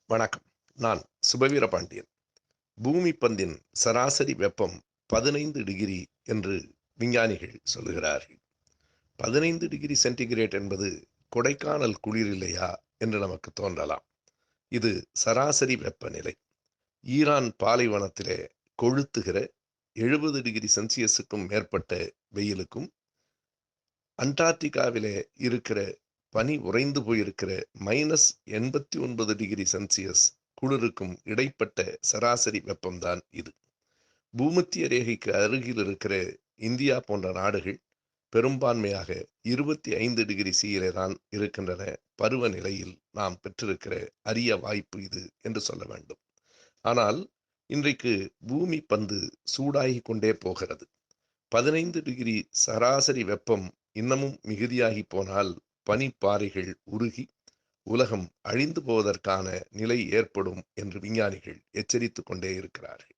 வணக்கம். நான் சுபவீர பாண்டியன். பூமி பந்தின் சராசரி வெப்பம் 15 டிகிரி என்று விஞ்ஞானிகள் சொல்லுகிறார்கள். 15 டிகிரி சென்டிகிரேட் என்பது கொடைக்கானல் குளிர் இல்லையா என்று நமக்கு தோன்றலாம். இது சராசரி வெப்பநிலை. ஈரான் பாலைவனத்திலே கொளுத்துகிற 70 டிகிரி செல்சியஸுக்கும் மேற்பட்ட வெயிலுக்கும், அண்டார்டிகாவிலே இருக்கிற பனி உறைந்து போயிருக்கிற -89 டிகிரி செல்சியஸ் குளிருக்கும் இடைப்பட்ட சராசரி வெப்பம்தான் இது. பூமத்திய ரேகைக்கு அருகில் இருக்கிற இந்தியா போன்ற நாடுகள் பெரும்பான்மையாக 25 டிகிரி சியிலே தான் இருக்கின்றன. பருவநிலையில் நாம் பெற்றிருக்கிற அரிய வாய்ப்பு இது என்று சொல்ல வேண்டும். ஆனால் இன்றைக்கு பூமி பந்து சூடாகி கொண்டே போகிறது. 15 டிகிரி சராசரி வெப்பம் இன்னமும் மிகுதியாகி போனால் பனிப்பாறைகள் உருகி உலகம் அழிந்து போவதற்கான நிலை ஏற்படும் என்று விஞ்ஞானிகள் எச்சரித்துக் கொண்டே இருக்கிறார்கள்.